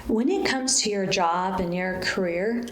When it comes to your job and your career,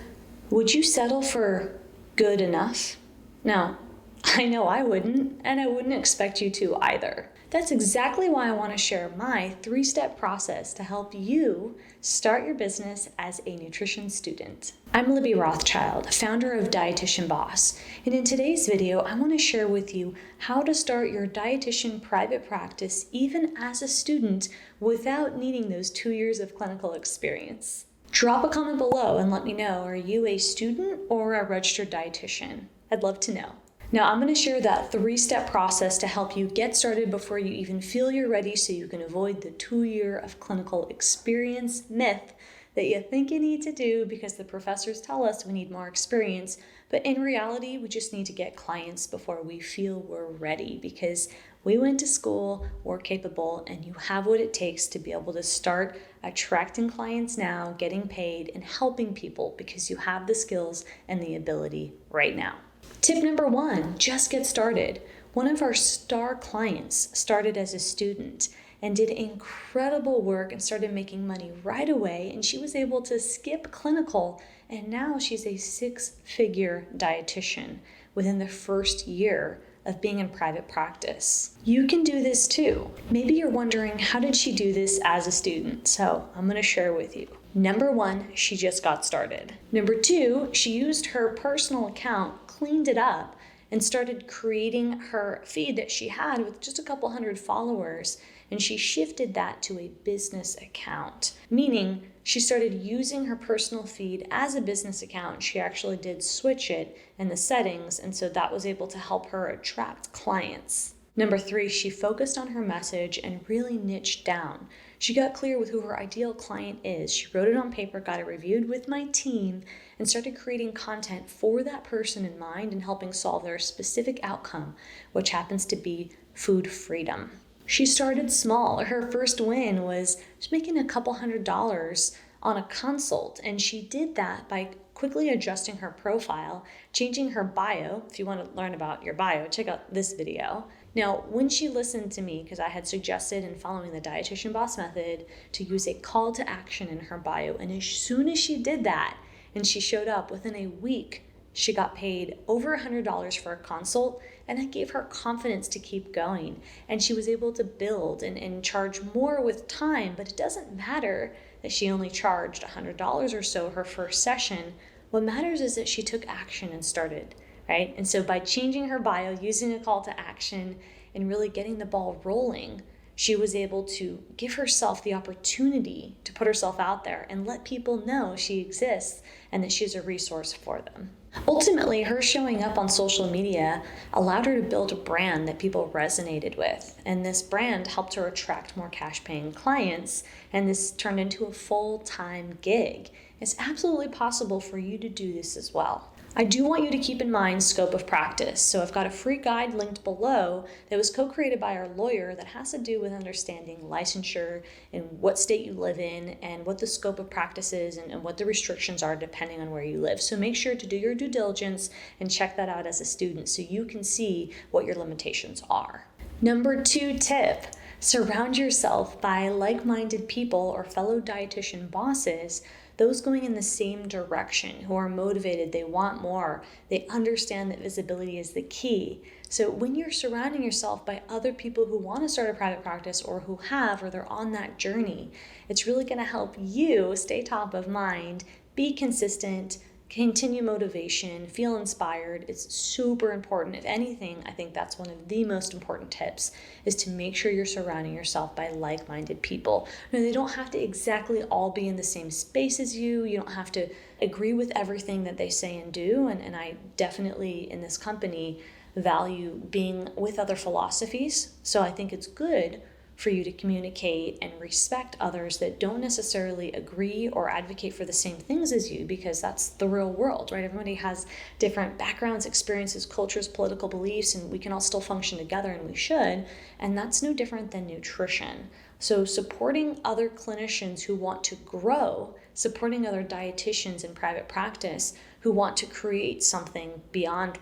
would you settle for good enough? Now, I know I wouldn't, and I wouldn't expect you to either. That's exactly why I want to share my 3-step process to help you start your business as a nutrition student. I'm Libby Rothschild, founder of Dietitian Boss, and in today's video, I want to share with you how to start your dietitian private practice even as a student without needing those 2 years of clinical experience. Drop a comment below and let me know, are you a student or a registered dietitian? I'd love to know. Now, I'm going to share that 3-step process to help you get started before you even feel you're ready so you can avoid the 2 year of clinical experience myth that you think you need to do because the professors tell us we need more experience. But in reality, we just need to get clients before we feel we're ready because we went to school, we're capable, and you have what it takes to be able to start attracting clients now, getting paid, and helping people because you have the skills and the ability right now. Tip number 1, just get started. One of our star clients started as a student and did incredible work and started making money right away, and she was able to skip clinical, and now she's a 6-figure dietitian within the first year of being in private practice. You can do this too. Maybe you're wondering, how did she do this as a student? So I'm going to share with you. Number 1, she just got started. Number 2, she used her personal account, cleaned it up, and started creating her feed that she had with just a couple hundred followers, and she shifted that to a business account, meaning she started using her personal feed as a business account. She actually did switch it in the settings, and so that was able to help her attract clients. Number 3, she focused on her message and really niched down. She got clear with who her ideal client is. She wrote it on paper, got it reviewed with my team, and started creating content for that person in mind and helping solve their specific outcome, which happens to be food freedom. She started small. Her first win was just making a couple $100s on a consult, and she did that by quickly adjusting her profile, changing her bio. If you want to learn about your bio, check out this video. Now, when she listened to me, because I had suggested in following the Dietitian Boss method to use a call to action in her bio, and as soon as she did that and she showed up, within a week, she got paid over $100 for a consult, and that gave her confidence to keep going. And she was able to build and charge more with time, but it doesn't matter that she only charged $100 or so her first session. What matters is that she took action and started, right? And so by changing her bio, using a call to action, and really getting the ball rolling, she was able to give herself the opportunity to put herself out there and let people know she exists and that she's a resource for them. Ultimately, her showing up on social media allowed her to build a brand that people resonated with. And this brand helped her attract more cash-paying clients, and this turned into a full-time gig. It's absolutely possible for you to do this as well. I do want you to keep in mind scope of practice. So I've got a free guide linked below that was co-created by our lawyer that has to do with understanding licensure and what state you live in and what the scope of practice is and what the restrictions are depending on where you live. So make sure to do your due diligence and check that out as a student so you can see what your limitations are. Number 2 tip, surround yourself by like-minded people or fellow dietitian bosses, those going in the same direction, who are motivated, they want more, they understand that visibility is the key. So when you're surrounding yourself by other people who want to start a private practice or who have, or they're on that journey, it's really going to help you stay top of mind, be consistent, continue motivation, feel inspired. It's super important. If anything, I think that's one of the most important tips, is to make sure you're surrounding yourself by like-minded people. Now, they don't have to exactly all be in the same space as you. You don't have to agree with everything that they say and do. And I definitely, in this company, value being with other philosophies. So I think it's good for you to communicate and respect others that don't necessarily agree or advocate for the same things as you, because that's the real world, right? Everybody has different backgrounds, experiences, cultures, political beliefs, and we can all still function together, and we should, and that's no different than nutrition. So supporting other clinicians who want to grow, supporting other dietitians in private practice who want to create something beyond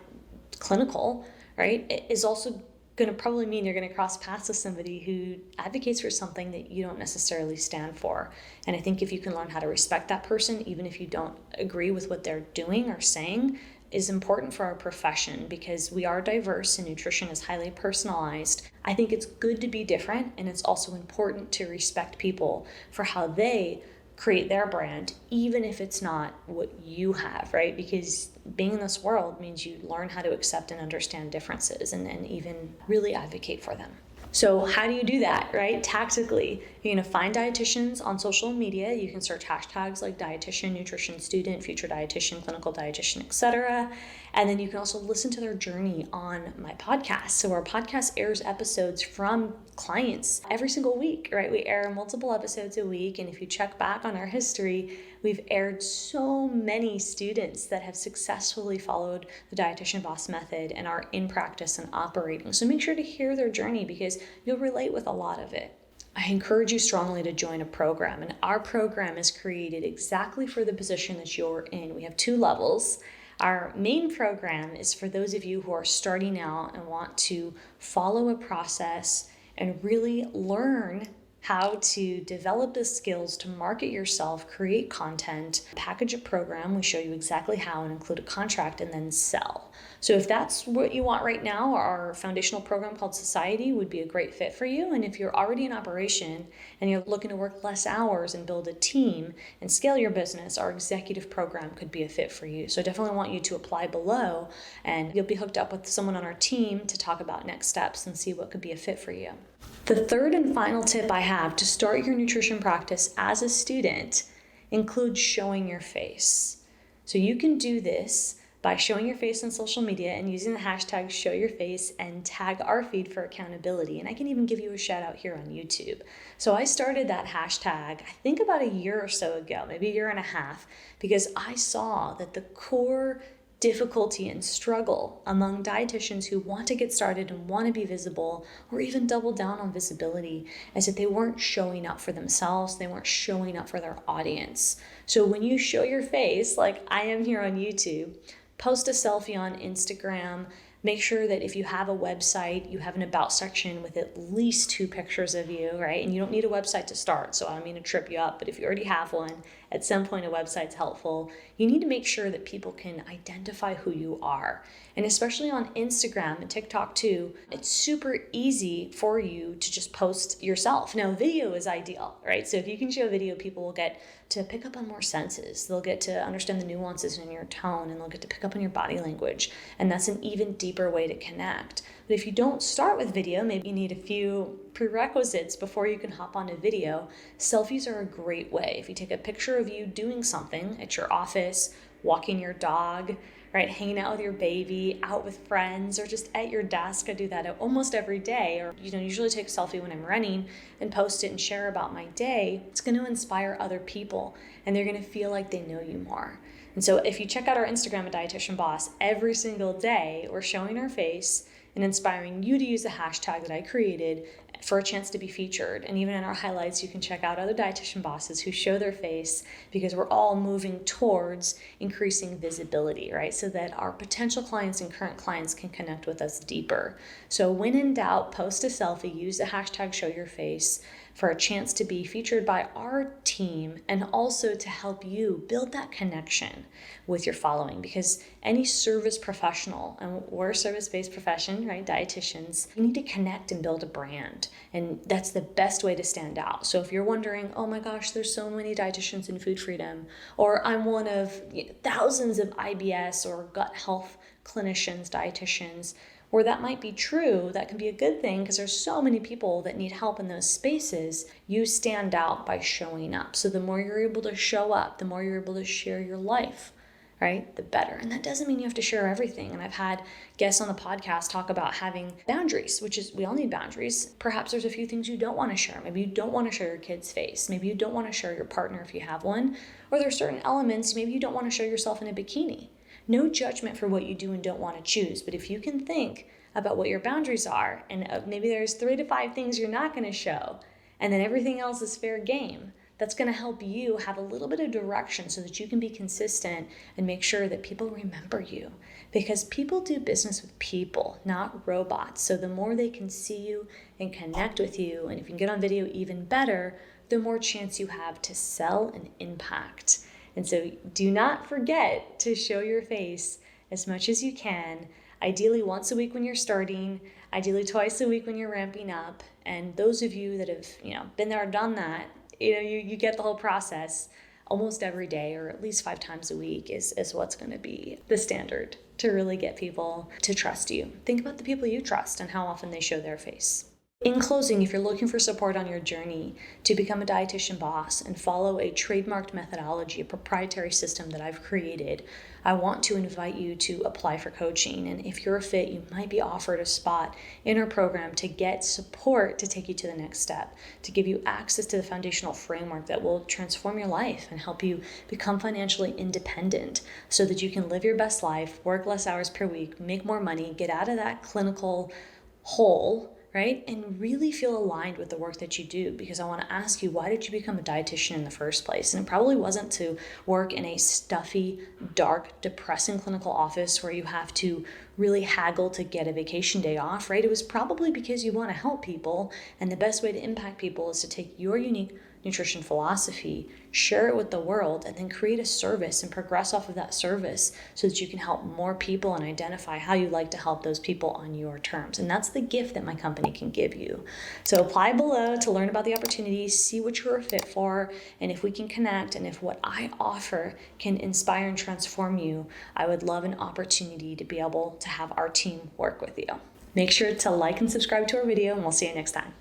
clinical, right, is also going to probably mean you're going to cross paths with somebody who advocates for something that you don't necessarily stand for. And I think if you can learn how to respect that person, even if you don't agree with what they're doing or saying, is important for our profession because we are diverse and nutrition is highly personalized. I think it's good to be different, and it's also important to respect people for how they create their brand, even if it's not what you have, right? Because being in this world means you learn how to accept and understand differences and even really advocate for them. So how do you do that, right? Tactically, you're going to find dietitians on social media. You can search hashtags like dietitian, nutrition student, future dietitian, clinical dietitian, etc. And then you can also listen to their journey on my podcast. So our podcast airs episodes from clients every single week, right? We air multiple episodes a week. And if you check back on our history, we've aired so many students that have successfully followed the Dietitian Boss method and are in practice and operating. So make sure to hear their journey because you'll relate with a lot of it. I encourage you strongly to join a program, and our program is created exactly for the position that you're in. We have 2 levels. Our main program is for those of you who are starting out and want to follow a process and really learn how to develop the skills to market yourself, create content, package a program. We show you exactly how and include a contract and then sell. So if that's what you want right now, our foundational program called Society would be a great fit for you. And if you're already in operation and you're looking to work less hours and build a team and scale your business, our executive program could be a fit for you. So I definitely want you to apply below, and you'll be hooked up with someone on our team to talk about next steps and see what could be a fit for you. The third and final tip I have to start your nutrition practice as a student includes showing your face. So you can do this by showing your face on social media and using the hashtag #showyourface and tag our feed for accountability. And I can even give you a shout out here on YouTube. So I started that hashtag, I think about a year or so ago, maybe a year and a half, because I saw that the core difficulty and struggle among dietitians who want to get started and want to be visible or even double down on visibility is that they weren't showing up for themselves, they weren't showing up for their audience. So when you show your face, like I am here on YouTube, post a selfie on Instagram, make sure that if you have a website, you have an about section with at least 2 pictures of you, right? And you don't need a website to start, so I don't mean to trip you up, but if you already have one, at some point a website's helpful. You need to make sure that people can identify who you are. And especially on Instagram and TikTok too, it's super easy for you to just post yourself. Now, video is ideal, right? So if you can show video, people will get to pick up on more senses. They'll get to understand the nuances in your tone, and they'll get to pick up on your body language. And that's an even deeper way to connect. But if you don't start with video, maybe you need a few prerequisites before you can hop on a video. Selfies are a great way. If you take a picture of you doing something at your office, walking your dog, right, hanging out with your baby, out with friends, or just at your desk. I do that almost every day, or usually take a selfie when I'm running and post it and share about my day. It's going to inspire other people, and they're going to feel like they know you more. And so if you check out our Instagram at Dietitian Boss, every single day we're showing our face and inspiring you to use the hashtag that I created for a chance to be featured. And even in our highlights, you can check out other dietitian bosses who show their face, because we're all moving towards increasing visibility, right? So that our potential clients and current clients can connect with us deeper. So when in doubt, post a selfie, use the hashtag #showyourface for a chance to be featured by our team, and also to help you build that connection with your following. Because any service professional, and we're a service-based profession, right, dietitians, you need to connect and build a brand. And that's the best way to stand out. So if you're wondering, oh my gosh, there's so many dietitians in food freedom, or I'm one of thousands of IBS or gut health clinicians, dietitians, where that might be true, that can be a good thing because there's so many people that need help in those spaces. You stand out by showing up. So the more you're able to show up, the more you're able to share your life, right? The better. And that doesn't mean you have to share everything. And I've had guests on the podcast talk about having boundaries, which is, we all need boundaries. Perhaps there's a few things you don't want to share. Maybe you don't want to show your kid's face. Maybe you don't want to show your partner if you have one. Or there's certain elements, maybe you don't want to show yourself in a bikini. No judgment for what you do and don't want to choose. But if you can think about what your boundaries are, and maybe there's 3 to 5 things you're not going to show, and then everything else is fair game, that's going to help you have a little bit of direction so that you can be consistent and make sure that people remember you. Because people do business with people, not robots. So the more they can see you and connect with you, and if you can get on video, even better, the more chance you have to sell and impact. And so do not forget to show your face as much as you can, ideally once a week when you're starting, ideally twice a week when you're ramping up. And those of you that have, been there or done that, you get the whole process almost every day, or at least 5 times a week is what's going to be the standard to really get people to trust you. Think about the people you trust and how often they show their face. In closing, if you're looking for support on your journey to become a dietitian boss and follow a trademarked methodology, a proprietary system that I've created, I want to invite you to apply for coaching. And if you're a fit, you might be offered a spot in our program to get support to take you to the next step, to give you access to the foundational framework that will transform your life and help you become financially independent so that you can live your best life, work less hours per week, make more money, get out of that clinical hole, right? And really feel aligned with the work that you do. Because I want to ask you, why did you become a dietitian in the first place? And it probably wasn't to work in a stuffy, dark, depressing clinical office where you have to really haggle to get a vacation day off, right? It was probably because you want to help people. And the best way to impact people is to take your unique nutrition philosophy, share it with the world, and then create a service and progress off of that service so that you can help more people and identify how you like to help those people on your terms. And that's the gift that my company can give you. So apply below to learn about the opportunities, see what you're a fit for, and if we can connect, and if what I offer can inspire and transform you, I would love an opportunity to be able to have our team work with you. Make sure to like and subscribe to our video, and we'll see you next time.